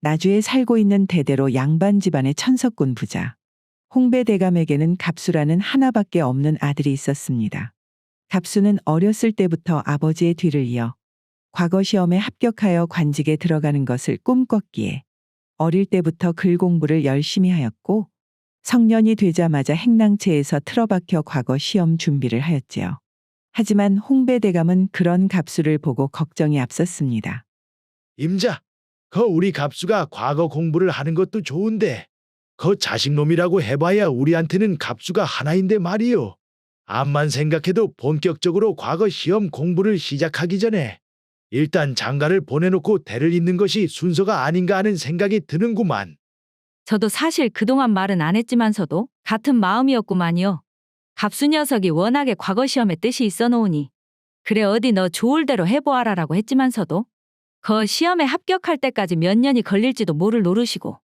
나주에 살고 있는 대대로 양반 집안의 천석군 부자. 홍배대감에게는 갑수라는 하나밖에 없는 아들이 있었습니다. 갑수는 어렸을 때부터 아버지의 뒤를 이어 과거 시험에 합격하여 관직에 들어가는 것을 꿈꿨기에 어릴 때부터 글 공부를 열심히 하였고 성년이 되자마자 행랑채에서 틀어박혀 과거 시험 준비를 하였지요. 하지만 홍배대감은 그런 갑수를 보고 걱정이 앞섰습니다. 임자, 우리 갑수가 과거 공부를 하는 것도 좋은데 자식놈이라고 해봐야 우리한테는 갑수가 하나인데 말이요. 암만 생각해도 본격적으로 과거 시험 공부를 시작하기 전에 일단 장가를 보내놓고 대를 잇는 것이 순서가 아닌가 하는 생각이 드는구만. 저도 사실 그동안 말은 안 했지만서도 같은 마음이었구만요. 갑수 녀석이 워낙에 과거 시험에 뜻이 있어 놓으니 그래 어디 너 좋을 대로 해보아라라고 했지만서도 시험에 합격할 때까지 몇 년이 걸릴지도 모를 노릇이고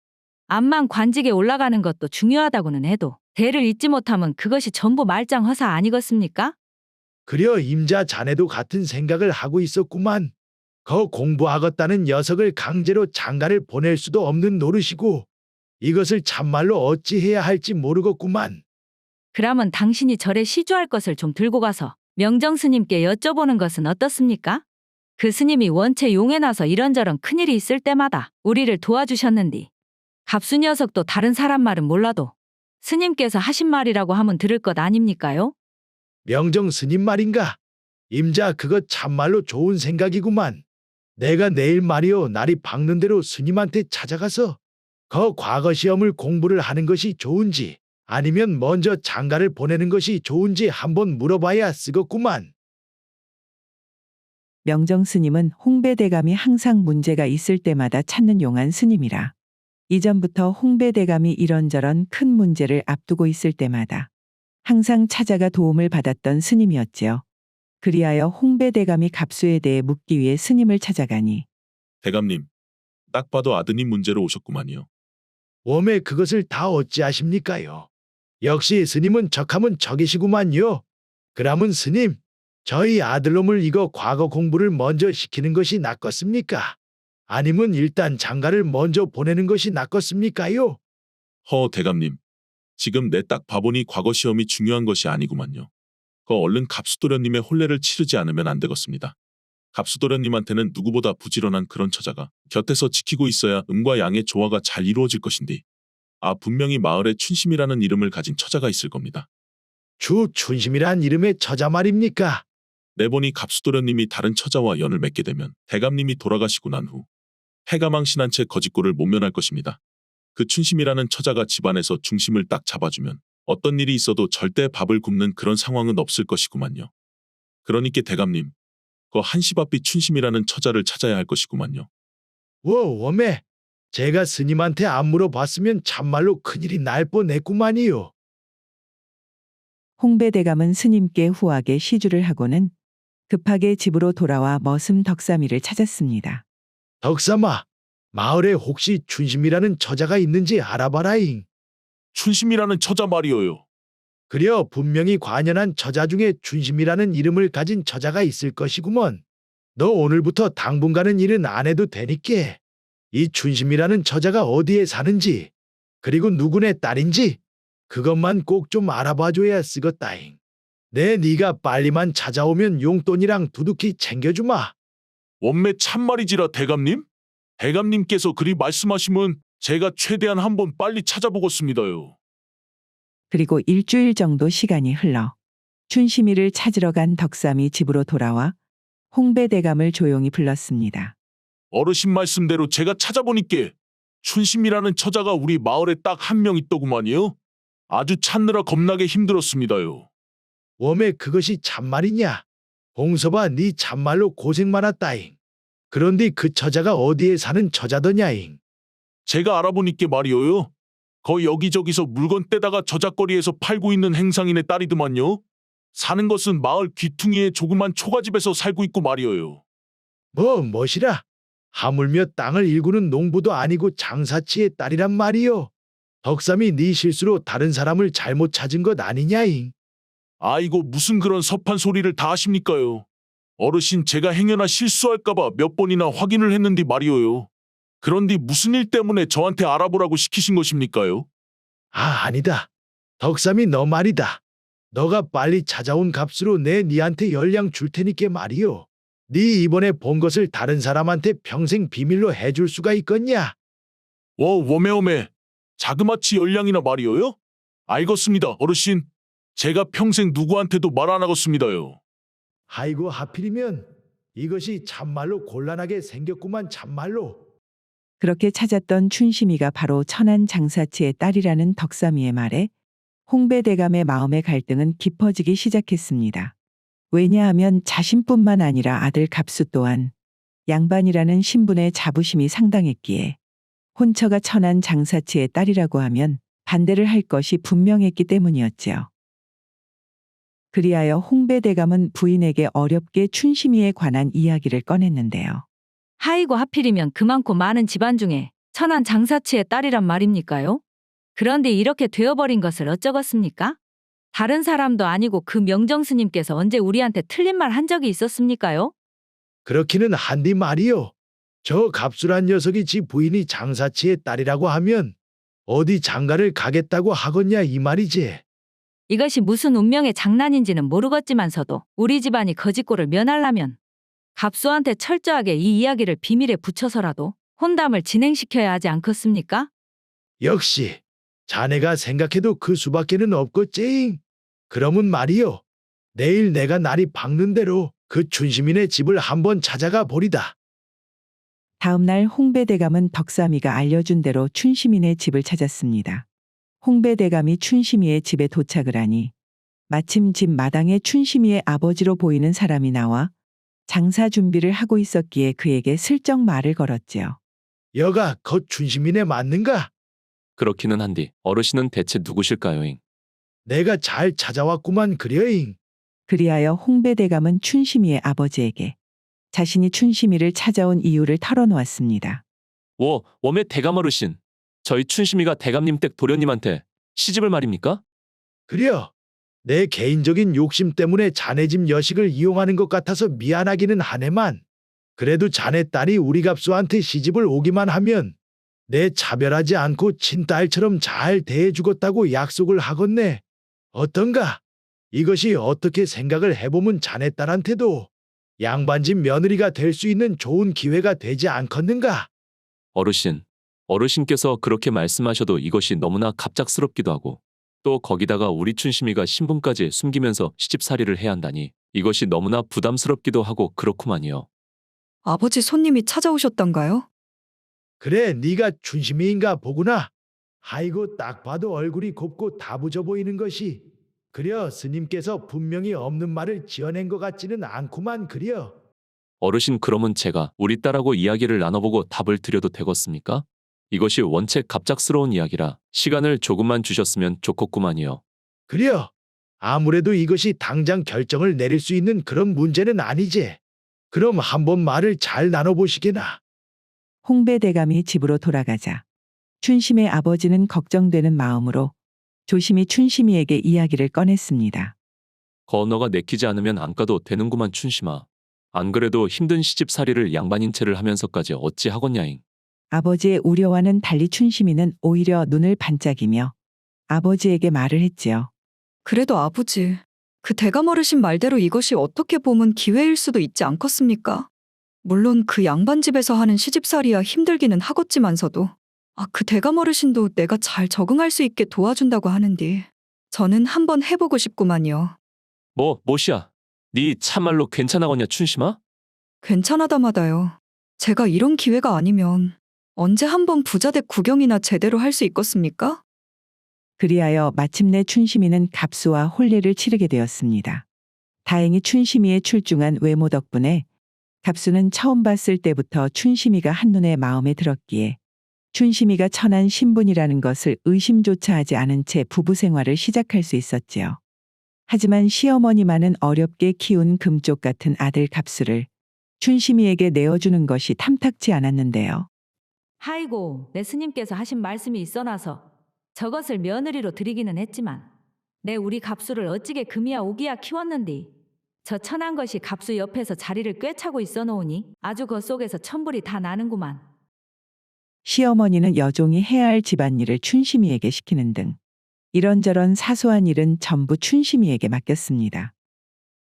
암만 관직에 올라가는 것도 중요하다고는 해도 대를 잇지 못하면 그것이 전부 말짱 허사 아니겠습니까? 그려 임자 자네도 같은 생각을 하고 있었구만. 공부하겠다는 녀석을 강제로 장가를 보낼 수도 없는 노릇이고 이것을 참말로 어찌해야 할지 모르겠구만. 그러면 당신이 절에 시주할 것을 좀 들고 가서 명정 스님께 여쭤보는 것은 어떻습니까? 그 스님이 원체 용에 나서 이런저런 큰일이 있을 때마다 우리를 도와주셨는디 갑수 녀석도 다른 사람 말은 몰라도 스님께서 하신 말이라고 하면 들을 것 아닙니까요? 명정 스님 말인가? 임자 그것 참말로 좋은 생각이구만. 내가 내일 말이요 날이 밝는 대로 스님한테 찾아가서 과거 시험을 공부를 하는 것이 좋은지 아니면 먼저 장가를 보내는 것이 좋은지 한번 물어봐야 쓰겠구만. 명정 스님은 홍배대감이 항상 문제가 있을 때마다 찾는 용한 스님이라 이전부터 홍배대감이 이런저런 큰 문제를 앞두고 있을 때마다 항상 찾아가 도움을 받았던 스님이었지요. 그리하여 홍배대감이 갑수에 대해 묻기 위해 스님을 찾아가니 대감님, 딱 봐도 아드님 문제로 오셨구만요. 웜에 그것을 다 어찌하십니까요? 역시 스님은 척하면 척이시구만요. 그러면 스님, 저희 아들놈을 이거 과거 공부를 먼저 시키는 것이 낫겠습니까? 아니면 일단 장가를 먼저 보내는 것이 낫겠습니까요? 대감님, 지금 내 딱 봐보니 과거 시험이 중요한 것이 아니구만요. 얼른 갑수도련님의 혼례를 치르지 않으면 안 되겠습니다. 갑수도련님한테는 누구보다 부지런한 그런 처자가 곁에서 지키고 있어야 음과 양의 조화가 잘 이루어질 것인데 분명히 마을에 춘심이라는 이름을 가진 처자가 있을 겁니다. 춘심이란 이름의 처자 말입니까? 내보니 갑수도련님이 다른 처자와 연을 맺게 되면 대감님이 돌아가시고 난 후 패가망신한 채 거짓골을 못 면할 것입니다. 그 춘심이라는 처자가 집안에서 중심을 딱 잡아주면 어떤 일이 있어도 절대 밥을 굶는 그런 상황은 없을 것이구만요. 그러니까 대감님, 한시밥비 춘심이라는 처자를 찾아야 할 것이구만요. 웜에 제가 스님한테 안 물어봤으면 참말로 큰일이 날 뻔했구만이요. 홍배대감은 스님께 후하게 시주를 하고는 급하게 집으로 돌아와 머슴 덕삼이를 찾았습니다. 덕삼아, 마을에 혹시 춘심이라는 처자가 있는지 알아봐라잉. 춘심이라는 처자 말이오요. 그려 분명히 관연한 처자 중에 춘심이라는 이름을 가진 처자가 있을 것이구먼. 너 오늘부터 당분간은 일은 안 해도 되니께 이 춘심이라는 처자가 어디에 사는지 그리고 누구네 딸인지 그것만 꼭 좀 알아봐줘야 쓰겄다잉. 네가 빨리만 찾아오면 용돈이랑 두둑히 챙겨주마. 원매 참말이지라 대감님? 대감님께서 그리 말씀하시면 제가 최대한 한번 빨리 찾아보겠습니다요. 그리고 일주일 정도 시간이 흘러 춘심이를 찾으러 간 덕삼이 집으로 돌아와 홍배대감을 조용히 불렀습니다. 어르신 말씀대로 제가 찾아보니께 춘심이라는 처자가 우리 마을에 딱 한 명 있더구만요. 아주 찾느라 겁나게 힘들었습니다요. 웜에 그것이 참말이냐? 봉서봐 네 참말로 고생 많았다잉. 그런데 그 처자가 어디에 사는 처자더냐잉? 제가 알아보니께 말이오요. 여기저기서 물건 떼다가 저작거리에서 팔고 있는 행상인의 딸이더만요. 사는 것은 마을 귀퉁이의 조그만 초가집에서 살고 있고 말이오요. 멋이라? 하물며 땅을 일구는 농부도 아니고 장사치의 딸이란 말이요. 덕삼이 네 실수로 다른 사람을 잘못 찾은 것 아니냐잉? 아이고 무슨 그런 섭한 소리를 다 하십니까요. 어르신 제가 행여나 실수할까봐 몇 번이나 확인을 했는데 말이오요. 그런데 무슨 일 때문에 저한테 알아보라고 시키신 것입니까요? 아니다. 덕삼이 너 말이다. 너가 빨리 찾아온 값으로 내 니한테 열량 줄 테니께 말이요. 네 이번에 본 것을 다른 사람한테 평생 비밀로 해줄 수가 있겠냐? 워메오메. 자그마치 열량이나 말이어요? 알겠습니다, 어르신. 제가 평생 누구한테도 말 안 하겠습니다요. 아이고 하필이면 이것이 참말로 곤란하게 생겼구만 참말로. 그렇게 찾았던 춘심이가 바로 천안 장사치의 딸이라는 덕삼이의 말에 홍배대감의 마음의 갈등은 깊어지기 시작했습니다. 왜냐하면 자신뿐만 아니라 아들 갑수 또한 양반이라는 신분의 자부심이 상당했기에 혼처가 천안 장사치의 딸이라고 하면 반대를 할 것이 분명했기 때문이었지요. 그리하여 홍배대감은 부인에게 어렵게 춘심이에 관한 이야기를 꺼냈는데요. 하이고 하필이면 그 많고 많은 집안 중에 천한 장사치의 딸이란 말입니까요? 그런데 이렇게 되어버린 것을 어쩌겠습니까? 다른 사람도 아니고 그 명정스님께서 언제 우리한테 틀린 말 한 적이 있었습니까요? 그렇기는 한디 말이요. 저 갑술한 녀석이 지 부인이 장사치의 딸이라고 하면 어디 장가를 가겠다고 하겠냐 이 말이지. 이것이 무슨 운명의 장난인지는 모르겠지만서도 우리 집안이 거짓골을 면하려면 갑수한테 철저하게 이 이야기를 비밀에 붙여서라도 혼담을 진행시켜야 하지 않겠습니까? 역시 자네가 생각해도 그 수밖에는 없겠지. 그러면 말이요. 내일 내가 날이 밝는 대로 그 춘시민의 집을 한번 찾아가 보리다. 다음 날 홍배대감은 덕삼이가 알려준 대로 춘심이네 집을 찾았습니다. 홍배대감이 춘심이의 집에 도착을 하니 마침 집 마당에 춘심이의 아버지로 보이는 사람이 나와 장사 준비를 하고 있었기에 그에게 슬쩍 말을 걸었지요. 여가 거 춘시민의 맞는가? 그렇기는 한디 어르신은 대체 누구실까요잉? 내가 잘 찾아왔구만 그려잉. 그리하여 홍배대감은 춘심이의 아버지에게 자신이 춘심이를 찾아온 이유를 털어놓았습니다. 웜의 대감 어르신. 저희 춘심이가 대감님 댁 도련님한테 시집을 말입니까? 그려. 내 개인적인 욕심 때문에 자네 집 여식을 이용하는 것 같아서 미안하기는 하네만 그래도 자네 딸이 우리 갑수한테 시집을 오기만 하면 내 차별하지 않고 친딸처럼 잘 대해주겠다고 약속을 하겠네. 어떤가? 이것이 어떻게 생각을 해보면 자네 딸한테도 양반집 며느리가 될 수 있는 좋은 기회가 되지 않겠는가? 어르신께서 그렇게 말씀하셔도 이것이 너무나 갑작스럽기도 하고 또 거기다가 우리 춘심이가 신분까지 숨기면서 시집살이를 해야 한다니 이것이 너무나 부담스럽기도 하고 그렇구만요. 아버지 손님이 찾아오셨던가요? 그래, 네가 춘심이인가 보구나. 아이고 딱 봐도 얼굴이 곱고 다부져 보이는 것이. 그려 스님께서 분명히 없는 말을 지어낸 것 같지는 않구만 그려. 어르신 그러면 제가 우리 딸하고 이야기를 나눠보고 답을 드려도 되겠습니까? 이것이 원체 갑작스러운 이야기라 시간을 조금만 주셨으면 좋겠구만요. 그려. 아무래도 이것이 당장 결정을 내릴 수 있는 그런 문제는 아니지. 그럼 한번 말을 잘 나눠보시게나. 홍배대감이 집으로 돌아가자 춘심의 아버지는 걱정되는 마음으로 조심히 춘심이에게 이야기를 꺼냈습니다. 건어가 내키지 않으면 안 가도 되는구만 춘심아. 안 그래도 힘든 시집살이를 양반인 채를 하면서까지 어찌 하겠냐잉. 아버지의 우려와는 달리 춘심이는 오히려 눈을 반짝이며 아버지에게 말을 했지요. 그래도 아버지, 그 대감 어르신 말대로 이것이 어떻게 보면 기회일 수도 있지 않겠습니까? 물론 그 양반집에서 하는 시집살이야 힘들기는 하겠지만서도 그 대감 어르신도 내가 잘 적응할 수 있게 도와준다고 하는데 저는 한번 해보고 싶구만요. 뭐시야? 네 참말로 괜찮아겠냐 춘심아? 괜찮아다마다요. 제가 이런 기회가 아니면 언제 한번 부자댁 구경이나 제대로 할 수 있겠습니까? 그리하여 마침내 춘심이는 갑수와 혼례를 치르게 되었습니다. 다행히 춘심이의 출중한 외모 덕분에 갑수는 처음 봤을 때부터 춘심이가 한눈에 마음에 들었기에 춘심이가 천한 신분이라는 것을 의심조차 하지 않은 채 부부 생활을 시작할 수 있었지요. 하지만 시어머니만은 어렵게 키운 금쪽 같은 아들 갑수를 춘심이에게 내어주는 것이 탐탁지 않았는데요. 하이고 내 스님께서 하신 말씀이 있어나서 저것을 며느리로 드리기는 했지만 내 우리 갑수를 어찌게 금이야 오기야 키웠는디 저 천한 것이 갑수 옆에서 자리를 꿰차고 있어 놓으니 아주 그 속에서 천불이 다 나는구만. 시어머니는 여종이 해야 할 집안일을 춘심이에게 시키는 등 이런저런 사소한 일은 전부 춘심이에게 맡겼습니다.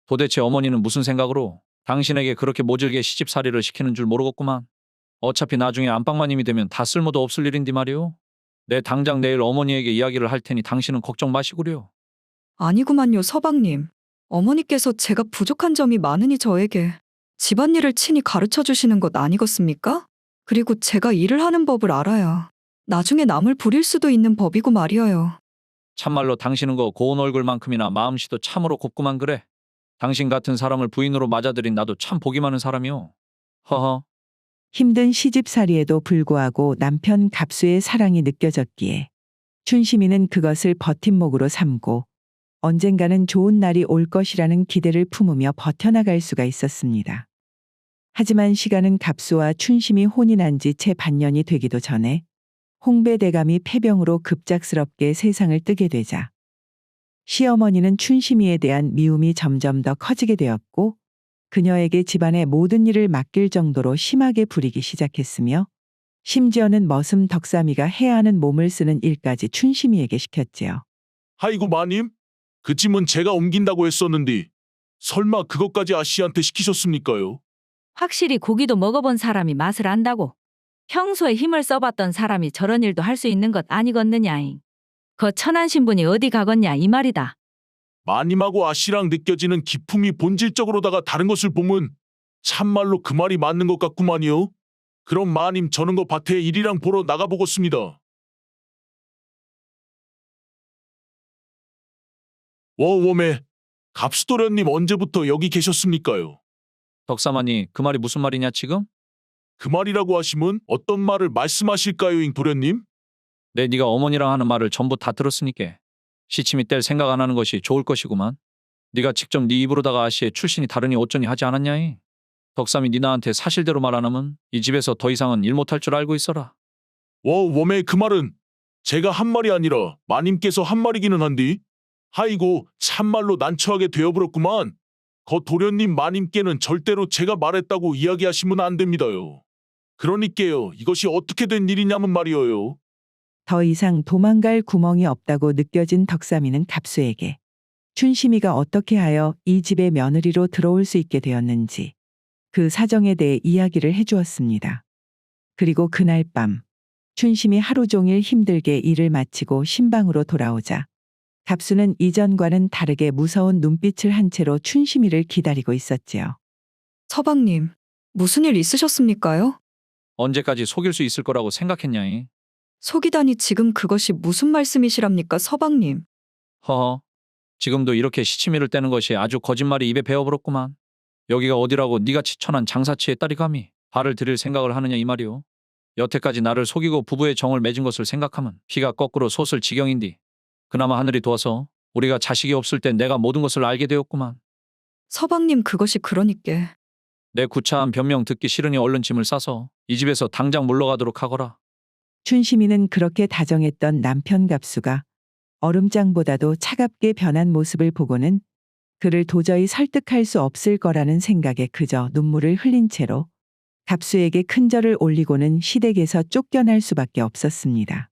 도대체 어머니는 무슨 생각으로 당신에게 그렇게 모질게 시집살이를 시키는 줄 모르겠구만. 어차피 나중에 안방마님이 되면 다 쓸모도 없을 일인데 말이오. 내 당장 내일 어머니에게 이야기를 할 테니 당신은 걱정 마시구려. 아니구만요, 서방님. 어머니께서 제가 부족한 점이 많으니 저에게 집안일을 친히 가르쳐 주시는 것 아니겠습니까? 그리고 제가 일을 하는 법을 알아야 나중에 남을 부릴 수도 있는 법이고 말이어요. 참말로 당신은 거 고운 얼굴만큼이나 마음씨도 참으로 곱구만 그래. 당신 같은 사람을 부인으로 맞아들인 나도 참 복이 많은 사람이오. 허허. 힘든 시집살이에도 불구하고 남편 갑수의 사랑이 느껴졌기에 춘심이는 그것을 버팀목으로 삼고 언젠가는 좋은 날이 올 것이라는 기대를 품으며 버텨나갈 수가 있었습니다. 하지만 시간은 갑수와 춘심이 혼이 난 지 채 반년이 되기도 전에 홍배대감이 폐병으로 급작스럽게 세상을 뜨게 되자 시어머니는 춘심이에 대한 미움이 점점 더 커지게 되었고 그녀에게 집안의 모든 일을 맡길 정도로 심하게 부리기 시작했으며 심지어는 머슴 덕삼이가 해야 하는 몸을 쓰는 일까지 춘심이에게 시켰지요. 아이고 마님, 그 짐은 제가 옮긴다고 했었는데 설마 그것까지 아씨한테 시키셨습니까요? 확실히 고기도 먹어본 사람이 맛을 안다고. 평소에 힘을 써봤던 사람이 저런 일도 할 수 있는 것 아니겠느냐잉. 거 천한 신분이 어디 가겠냐 이 말이다. 마님하고 아씨랑 느껴지는 기품이 본질적으로다가 다른 것을 보면 참말로 그 말이 맞는 것 같구만요. 그럼 마님 저는 거 밭에 일이랑 보러 나가보겠습니다. 워웜에 갑수도련님 언제부터 여기 계셨습니까요? 덕사마니 그 말이 무슨 말이냐 지금? 그 말이라고 하시면 어떤 말을 말씀하실까요, 잉 도련님? 네가 어머니랑 하는 말을 전부 다 들었으니까 시침이 뗄 생각 안 하는 것이 좋을 것이구만. 네가 직접 네 입으로다가 아씨의 출신이 다르니 어쩌니 하지 않았냐이. 덕삼이 네 나한테 사실대로 말 안 하면 이 집에서 더 이상은 일 못할 줄 알고 있어라. 워웜의 그 말은 제가 한 말이 아니라 마님께서 한 말이기는 한디 아이고 참말로 난처하게 되어버렸구만. 거 도련님 마님께는 절대로 제가 말했다고 이야기하시면 안 됩니다요. 그러니까요 이것이 어떻게 된 일이냐면 말이어요. 더 이상 도망갈 구멍이 없다고 느껴진 덕삼이는 갑수에게 춘심이가 어떻게 하여 이 집의 며느리로 들어올 수 있게 되었는지 그 사정에 대해 이야기를 해주었습니다. 그리고 그날 밤 춘심이 하루 종일 힘들게 일을 마치고 신방으로 돌아오자 갑수는 이전과는 다르게 무서운 눈빛을 한 채로 춘심이를 기다리고 있었지요. 서방님, 무슨 일 있으셨습니까요? 언제까지 속일 수 있을 거라고 생각했냐이. 속이다니 지금 그것이 무슨 말씀이시랍니까, 서방님? 허허. 지금도 이렇게 시치미를 떼는 것이 아주 거짓말이 입에 배어버렸구만. 여기가 어디라고 니같이 천한 장사치의 딸이 감히 발을 들일 생각을 하느냐 이 말이오. 여태까지 나를 속이고 부부의 정을 맺은 것을 생각하면 피가 거꾸로 솟을 지경인디. 그나마 하늘이 도와서 우리가 자식이 없을 때 내가 모든 것을 알게 되었구만. 서방님 그것이 그러니께. 내 구차한 변명 듣기 싫으니 얼른 짐을 싸서 이 집에서 당장 물러가도록 하거라. 춘심이는 그렇게 다정했던 남편 갑수가 얼음장보다도 차갑게 변한 모습을 보고는 그를 도저히 설득할 수 없을 거라는 생각에 그저 눈물을 흘린 채로 갑수에게 큰 절을 올리고는 시댁에서 쫓겨날 수밖에 없었습니다.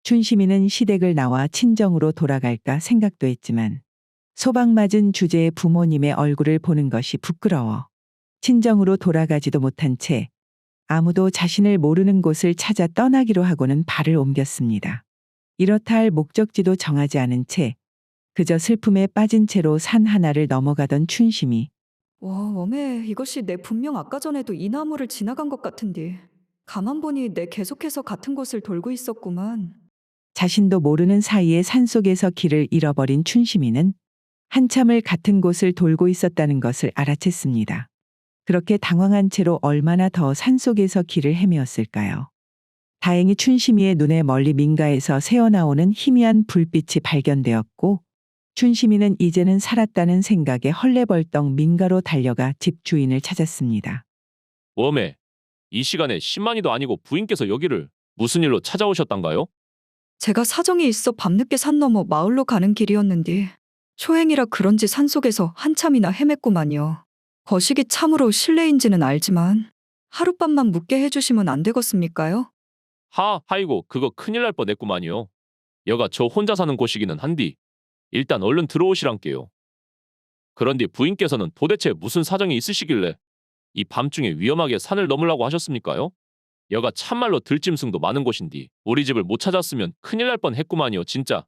춘심이는 시댁을 나와 친정으로 돌아갈까 생각도 했지만 소박맞은 주제의 부모님의 얼굴을 보는 것이 부끄러워 친정으로 돌아가지도 못한 채 아무도 자신을 모르는 곳을 찾아 떠나기로 하고는 발을 옮겼습니다. 이렇다 할 목적지도 정하지 않은 채 그저 슬픔에 빠진 채로 산 하나를 넘어가던 춘심이 와, 웜에 이것이 내 분명 아까 전에도 이 나무를 지나간 것 같은데 가만 보니 내 계속해서 같은 곳을 돌고 있었구만. 자신도 모르는 사이에 산속에서 길을 잃어버린 춘심이는 한참을 같은 곳을 돌고 있었다는 것을 알아챘습니다. 그렇게 당황한 채로 얼마나 더 산속에서 길을 헤매었을까요? 다행히 춘심이의 눈에 멀리 민가에서 새어나오는 희미한 불빛이 발견되었고 춘심이는 이제는 살았다는 생각에 헐레벌떡 민가로 달려가 집 주인을 찾았습니다. 웜에 이 시간에 신만이도 아니고 부인께서 여기를 무슨 일로 찾아오셨단가요? 제가 사정이 있어 밤늦게 산 넘어 마을로 가는 길이었는데 초행이라 그런지 산속에서 한참이나 헤맸구만요. 거식이 참으로 실례인지는 알지만 하룻밤만 묵게 해주시면 안 되겠습니까요? 하이고 그거 큰일 날 뻔했구만요. 여가 저 혼자 사는 곳이기는 한디 일단 얼른 들어오시란께요. 그런데 부인께서는 도대체 무슨 사정이 있으시길래 이 밤중에 위험하게 산을 넘으려고 하셨습니까요? 여가 참말로 들짐승도 많은 곳인디 우리 집을 못 찾았으면 큰일 날 뻔했구만요 진짜.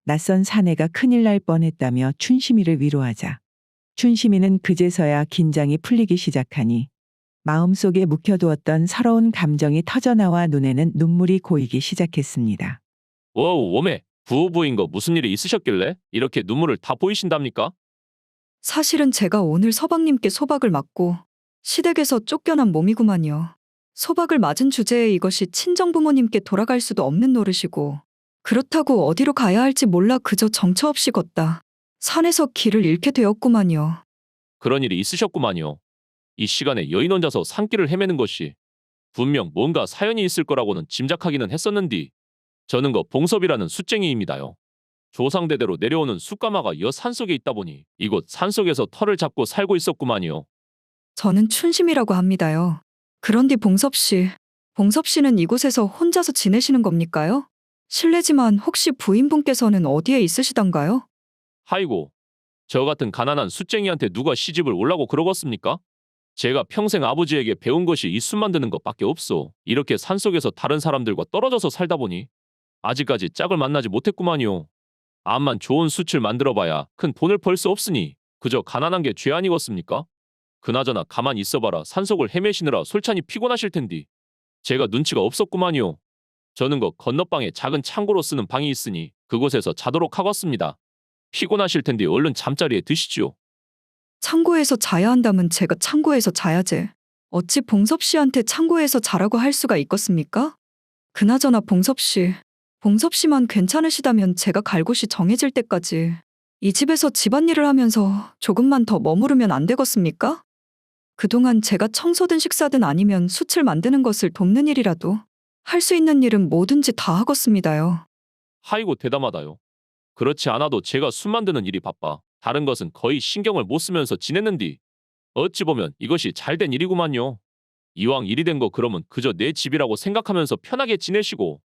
낯선 사내가 큰일 날 뻔했다며 춘심이를 위로하자 춘심이는 그제서야 긴장이 풀리기 시작하니 마음속에 묵혀두었던 서러운 감정이 터져나와 눈에는 눈물이 고이기 시작했습니다. 워메 부부인 거 무슨 일이 있으셨길래 이렇게 눈물을 다 보이신답니까? 사실은 제가 오늘 서방님께 소박을 맞고 시댁에서 쫓겨난 몸이구만요. 소박을 맞은 주제에 이것이 친정부모님께 돌아갈 수도 없는 노릇이고 그렇다고 어디로 가야 할지 몰라 그저 정처 없이 걷다 산에서 길을 잃게 되었구만요. 그런 일이 있으셨구만요. 이 시간에 여인 혼자서 산길을 헤매는 것이 분명 뭔가 사연이 있을 거라고는 짐작하기는 했었는디 저는 거 봉섭이라는 숫쟁이입니다요. 조상대대로 내려오는 숫가마가 여 산속에 있다 보니 이곳 산속에서 터를 잡고 살고 있었구만요. 저는 춘심이라고 합니다요. 그런데 봉섭 씨는 이곳에서 혼자서 지내시는 겁니까요? 실례지만 혹시 부인분께서는 어디에 있으시던가요? 하이고 저 같은 가난한 숫쟁이한테 누가 시집을 올라고 그러겠습니까? 제가 평생 아버지에게 배운 것이 이 술 만드는 것밖에 없소. 이렇게 산속에서 다른 사람들과 떨어져서 살다 보니 아직까지 짝을 만나지 못했구만요. 암만 좋은 숯을 만들어봐야 큰 돈을 벌 수 없으니 그저 가난한 게 죄 아니겠습니까? 그나저나 가만히 있어봐라 산속을 헤매시느라 솔찬히 피곤하실 텐디 제가 눈치가 없었구만요. 저는 거 건너방에 작은 창고로 쓰는 방이 있으니 그곳에서 자도록 하겠습니다. 피곤하실 텐데 얼른 잠자리에 드시지요. 창고에서 자야 한다면 제가 창고에서 자야지. 어찌 봉섭 씨한테 창고에서 자라고 할 수가 있겠습니까? 그나저나 봉섭 씨만 괜찮으시다면 제가 갈 곳이 정해질 때까지 이 집에서 집안일을 하면서 조금만 더 머무르면 안 되겠습니까? 그동안 제가 청소든 식사든 아니면 숯을 만드는 것을 돕는 일이라도 할 수 있는 일은 뭐든지 다 하겠습니다요. 하이고 대담하다요. 그렇지 않아도 제가 술 만드는 일이 바빠 다른 것은 거의 신경을 못 쓰면서 지냈는디 어찌 보면 이것이 잘된 일이구만요. 이왕 일이 된 거 그러면 그저 내 집이라고 생각하면서 편하게 지내시고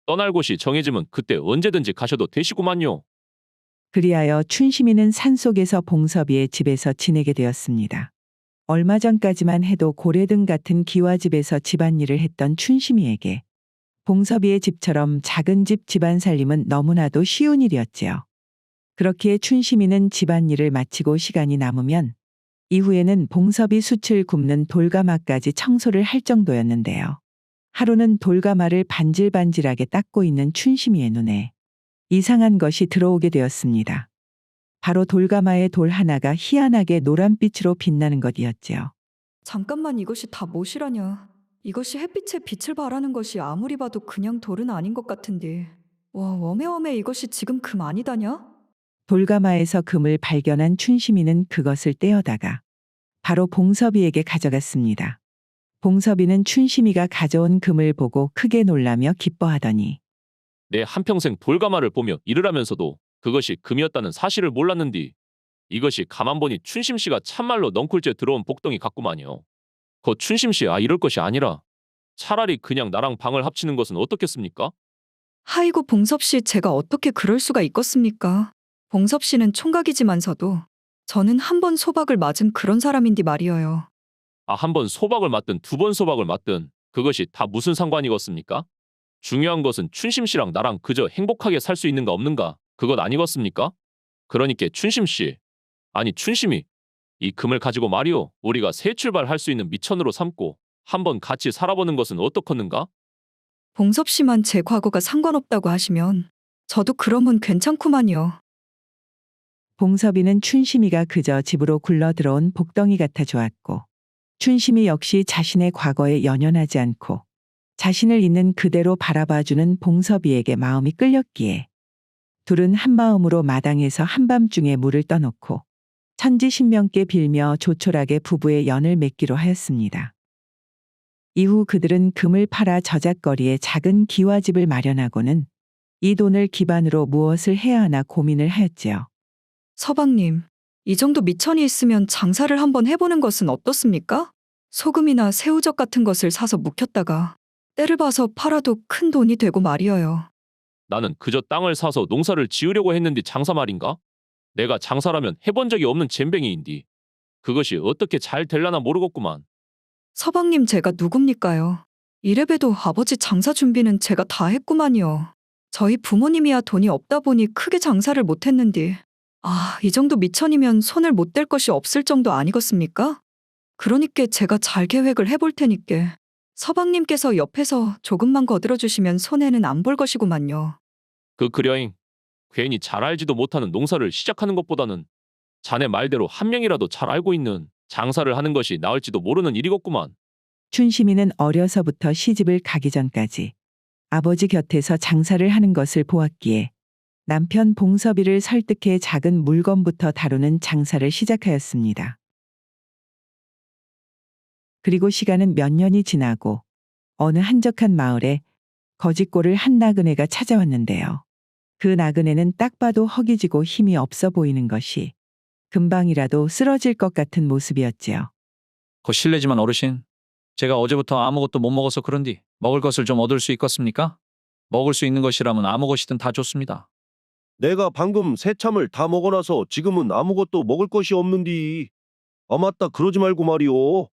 떠날 곳이 정해지면 그때 언제든지 가셔도 되시구만요. 그리하여 춘심이는 산속에서 봉섭이의 집에서 지내게 되었습니다. 얼마 전까지만 해도 고래등 같은 기와집에서 집안일을 했던 춘심이에게 봉섭이의 집처럼 작은 집 집안 살림은 너무나도 쉬운 일이었지요. 그렇기에 춘심이는 집안일을 마치고 시간이 남으면 이후에는 봉섭이 숯을 굽는 돌가마까지 청소를 할 정도였는데요. 하루는 돌가마를 반질반질하게 닦고 있는 춘심이의 눈에 이상한 것이 들어오게 되었습니다. 바로 돌가마의 돌 하나가 희한하게 노란빛으로 빛나는 것이었지요. 잠깐만 이것이 다 무엇이라냐. 이것이 햇빛에 빛을 발하는 것이 아무리 봐도 그냥 돌은 아닌 것 같은데. 와 웜에 이것이 지금 금 아니다냐? 돌가마에서 금을 발견한 춘심이는 그것을 떼어다가 바로 봉섭이에게 가져갔습니다. 봉섭이는 춘심이가 가져온 금을 보고 크게 놀라며 기뻐하더니 내 한평생 돌가마를 보며 일을 하면서도 그것이 금이었다는 사실을 몰랐는디 이것이 가만 보니 춘심씨가 참말로 넝쿨째 들어온 복덩이 같구만요. 거 춘심씨 이럴 것이 아니라 차라리 그냥 나랑 방을 합치는 것은 어떻겠습니까? 하이고 봉섭 씨 제가 어떻게 그럴 수가 있겠습니까? 봉섭 씨는 총각이지만서도 저는 한 번 소박을 맞은 그런 사람인디 말이어요. 한 번 소박을 맞든 두 번 소박을 맞든 그것이 다 무슨 상관이겠습니까? 중요한 것은 춘심씨랑 나랑 그저 행복하게 살 수 있는가 없는가 그것 아니겠습니까? 그러니까 춘심씨 아니 춘심이 이 금을 가지고 말이오 우리가 새 출발할 수 있는 미천으로 삼고 한번 같이 살아보는 것은 어떻겠는가? 봉섭 씨만 제 과거가 상관없다고 하시면 저도 그러면 괜찮구만요. 봉섭이는 춘심이가 그저 집으로 굴러 들어온 복덩이 같아 좋았고 춘심이 역시 자신의 과거에 연연하지 않고 자신을 있는 그대로 바라봐주는 봉섭이에게 마음이 끌렸기에 둘은 한마음으로 마당에서 한밤중에 물을 떠놓고 천지신명께 빌며 조촐하게 부부의 연을 맺기로 하였습니다. 이후 그들은 금을 팔아 저잣거리에 작은 기와집을 마련하고는 이 돈을 기반으로 무엇을 해야 하나 고민을 하였지요. 서방님, 이 정도 미천이 있으면 장사를 한번 해보는 것은 어떻습니까? 소금이나 새우젓 같은 것을 사서 묵혔다가 때를 봐서 팔아도 큰 돈이 되고 말이어요. 나는 그저 땅을 사서 농사를 지으려고 했는데 장사 말인가? 내가 장사라면 해본 적이 없는 젬병이인디. 그것이 어떻게 잘 될라나 모르겠구만. 서방님 제가 누굽니까요? 이래봬도 아버지 장사 준비는 제가 다 했구만요. 저희 부모님이야 돈이 없다 보니 크게 장사를 못했는디. 아, 이 정도 미천이면 손을 못 댈 것이 없을 정도 아니겠습니까? 그러니까 제가 잘 계획을 해볼 테니께 서방님께서 옆에서 조금만 거들어주시면 손해는 안 볼 것이구만요. 그려잉. 괜히 잘 알지도 못하는 농사를 시작하는 것보다는 자네 말대로 한 명이라도 잘 알고 있는 장사를 하는 것이 나을지도 모르는 일이겠구만. 춘심이는 어려서부터 시집을 가기 전까지 아버지 곁에서 장사를 하는 것을 보았기에 남편 봉섭이를 설득해 작은 물건부터 다루는 장사를 시작하였습니다. 그리고 시간은 몇 년이 지나고 어느 한적한 마을에 거짓골을 한 나그네가 찾아왔는데요. 그 나그네는 딱 봐도 허기지고 힘이 없어 보이는 것이 금방이라도 쓰러질 것 같은 모습이었지요. 실례지만 어르신, 제가 어제부터 아무것도 못 먹어서 그런디 먹을 것을 좀 얻을 수 있겠습니까? 먹을 수 있는 것이라면 아무 것이든 다 좋습니다. 내가 방금 새참을 다 먹어놔서 지금은 아무것도 먹을 것이 없는디. 아 맞다 그러지 말고 말이오.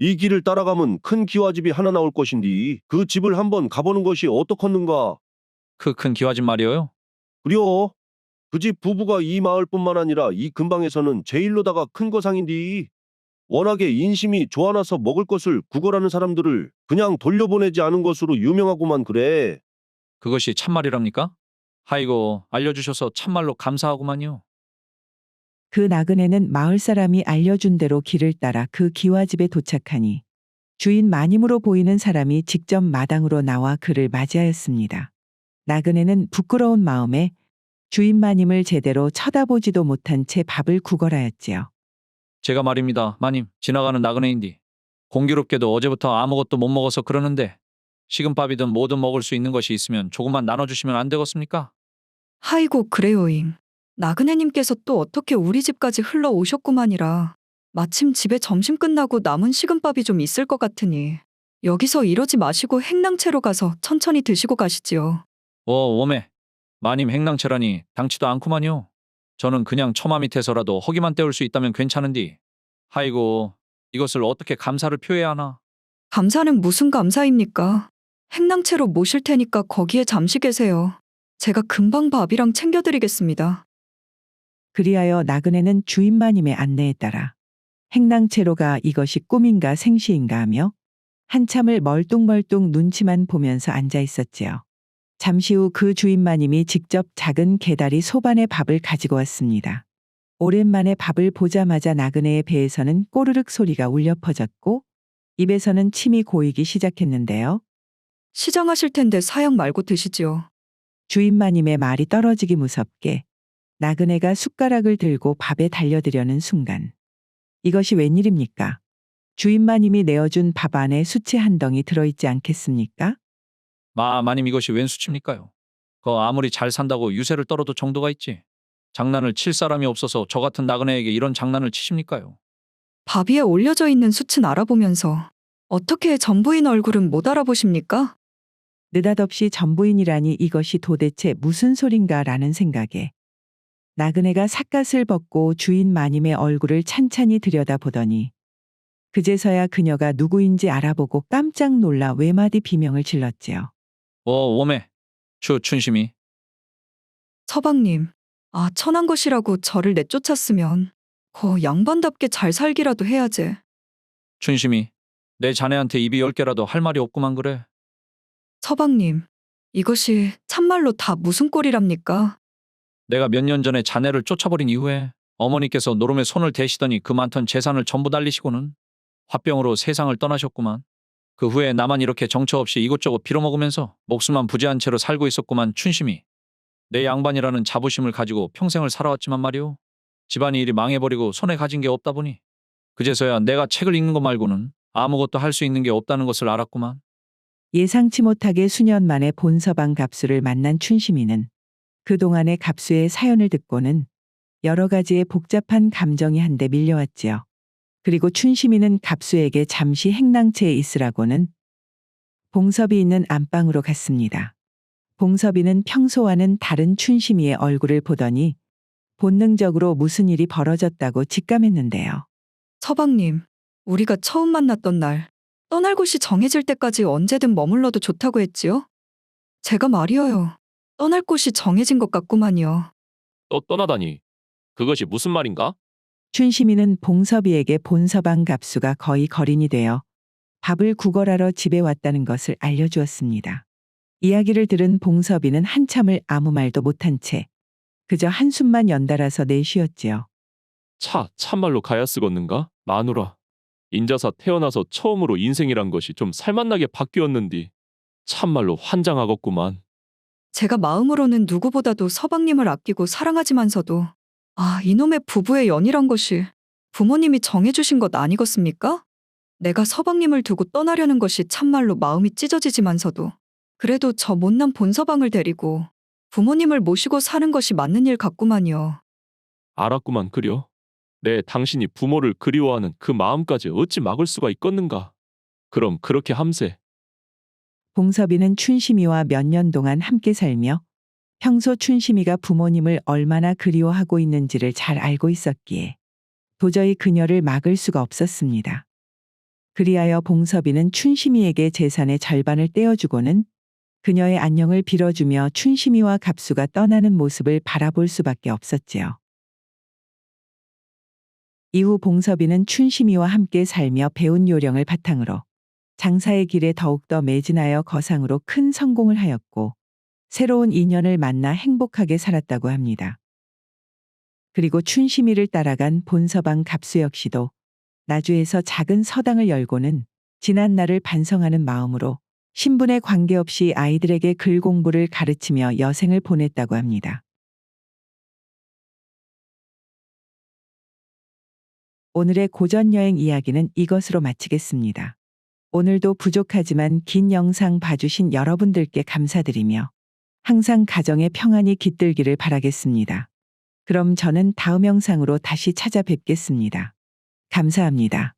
이 길을 따라가면 큰 기와집이 하나 나올 것인디 그 집을 한번 가보는 것이 어떻겠는가. 그 큰 기와집 말이어요? 그려. 그 집 부부가 이 마을뿐만 아니라 이 근방에서는 제일로다가 큰 거상인디. 워낙에 인심이 좋아나서 먹을 것을 구걸하는 사람들을 그냥 돌려보내지 않은 것으로 유명하구만 그래. 그것이 참말이랍니까? 아이고, 알려주셔서 참말로 감사하구만요. 그 나그네는 마을 사람이 알려준 대로 길을 따라 그 기와집에 도착하니 주인 마님으로 보이는 사람이 직접 마당으로 나와 그를 맞이하였습니다. 나그네는 부끄러운 마음에 주인 마님을 제대로 쳐다보지도 못한 채 밥을 구걸하였지요. 제가 말입니다, 마님. 지나가는 나그네인디. 공교롭게도 어제부터 아무것도 못 먹어서 그러는데 식은밥이든 뭐든 먹을 수 있는 것이 있으면 조금만 나눠주시면 안 되겠습니까? 아이고 그래요잉. 나그네님께서 또 어떻게 우리 집까지 흘러오셨구만이라. 마침 집에 점심 끝나고 남은 식은밥이 좀 있을 것 같으니 여기서 이러지 마시고 행랑채로 가서 천천히 드시고 가시지요. 오메. 마님 행랑채라니 당치도 않구만요. 저는 그냥 처마 밑에서라도 허기만 때울 수 있다면 괜찮은디. 아이고, 이것을 어떻게 감사를 표해야 하나. 감사는 무슨 감사입니까? 행랑채로 모실 테니까 거기에 잠시 계세요. 제가 금방 밥이랑 챙겨드리겠습니다. 그리하여 나그네는 주인 마님의 안내에 따라 행랑채로가 이것이 꿈인가 생시인가 하며 한참을 멀뚱멀뚱 눈치만 보면서 앉아 있었지요. 잠시 후 그 주인 마님이 직접 작은 개다리 소반의 밥을 가지고 왔습니다. 오랜만에 밥을 보자마자 나그네의 배에서는 꼬르륵 소리가 울려 퍼졌고 입에서는 침이 고이기 시작했는데요. 시장하실 텐데 사양 말고 드시지요. 주인 마님의 말이 떨어지기 무섭게 나그네가 숟가락을 들고 밥에 달려들려는 순간 이것이 웬일입니까? 주인 마님이 내어준 밥 안에 수치 한 덩이 들어있지 않겠습니까? 마님 이것이 웬 수치입니까요? 아무리 잘 산다고 유세를 떨어도 정도가 있지. 장난을 칠 사람이 없어서 저 같은 나그네에게 이런 장난을 치십니까요? 밥 위에 올려져 있는 숯은 알아보면서 어떻게 전부인 얼굴은 못 알아보십니까? 느닷없이 전부인이라니 이것이 도대체 무슨 소린가 라는 생각에 나그네가 삿갓을 벗고 주인 마님의 얼굴을 찬찬히 들여다보더니 그제서야 그녀가 누구인지 알아보고 깜짝 놀라 외마디 비명을 질렀지요. 오메. 춘심이. 서방님, 천한 것이라고 저를 내쫓았으면 양반답게 잘 살기라도 해야지. 춘심이. 내 자네한테 입이 10개라도 할 말이 없구만 그래. 서방님, 이것이 참말로 다 무슨 꼴이랍니까? 내가 몇 년 전에 자네를 쫓아버린 이후에 어머니께서 노름에 손을 대시더니 그 많던 재산을 전부 날리시고는 화병으로 세상을 떠나셨구만. 그 후에 나만 이렇게 정처 없이 이곳저곳 빌어먹으면서 목숨만 부재한 채로 살고 있었구만 춘심이. 내 양반이라는 자부심을 가지고 평생을 살아왔지만 말이오. 집안이 일이 망해버리고 손에 가진 게 없다 보니 그제서야 내가 책을 읽는 것 말고는 아무것도 할 수 있는 게 없다는 것을 알았구만. 예상치 못하게 수년 만에 본서방 갑수를 만난 춘심이는 그동안의 갑수의 사연을 듣고는 여러 가지의 복잡한 감정이 한데 밀려왔지요. 그리고 춘심이는 갑수에게 잠시 행랑채에 있으라고는 봉섭이 있는 안방으로 갔습니다. 봉섭이는 평소와는 다른 춘심이의 얼굴을 보더니 본능적으로 무슨 일이 벌어졌다고 직감했는데요. 서방님, 우리가 처음 만났던 날, 떠날 곳이 정해질 때까지 언제든 머물러도 좋다고 했지요? 제가 말이어요. 떠날 곳이 정해진 것 같구만요. 또 떠나다니. 그것이 무슨 말인가? 춘심이는 봉섭이에게 본서방 갑수가 거의 거린이 되어 밥을 구걸하러 집에 왔다는 것을 알려주었습니다. 이야기를 들은 봉섭이는 한참을 아무 말도 못한 채 그저 한숨만 연달아서 내쉬었지요. 참말로 가야 쓰겄는가? 마누라. 인자사 태어나서 처음으로 인생이란 것이 좀 살맛나게 바뀌었는디. 참말로 환장하겠구만. 제가 마음으로는 누구보다도 서방님을 아끼고 사랑하지만서도 이놈의 부부의 연이란 것이 부모님이 정해주신 것 아니겠습니까? 내가 서방님을 두고 떠나려는 것이 참말로 마음이 찢어지지만서도 그래도 저 못난 본서방을 데리고 부모님을 모시고 사는 것이 맞는 일 같구만요. 알았구만 그려. 내 당신이 부모를 그리워하는 그 마음까지 어찌 막을 수가 있겠는가? 그럼 그렇게 함세. 봉섭이는 춘심이와 몇 년 동안 함께 살며 평소 춘심이가 부모님을 얼마나 그리워하고 있는지를 잘 알고 있었기에 도저히 그녀를 막을 수가 없었습니다. 그리하여 봉섭이는 춘심이에게 재산의 절반을 떼어주고는 그녀의 안녕을 빌어주며 춘심이와 갑수가 떠나는 모습을 바라볼 수밖에 없었지요. 이후 봉섭이는 춘심이와 함께 살며 배운 요령을 바탕으로 장사의 길에 더욱더 매진하여 거상으로 큰 성공을 하였고 새로운 인연을 만나 행복하게 살았다고 합니다. 그리고 춘심이를 따라간 본서방 갑수 역시도 나주에서 작은 서당을 열고는 지난 날을 반성하는 마음으로 신분에 관계없이 아이들에게 글 공부를 가르치며 여생을 보냈다고 합니다. 오늘의 고전여행 이야기는 이것으로 마치겠습니다. 오늘도 부족하지만 긴 영상 봐주신 여러분들께 감사드리며 항상 가정의 평안이 깃들기를 바라겠습니다. 그럼 저는 다음 영상으로 다시 찾아뵙겠습니다. 감사합니다.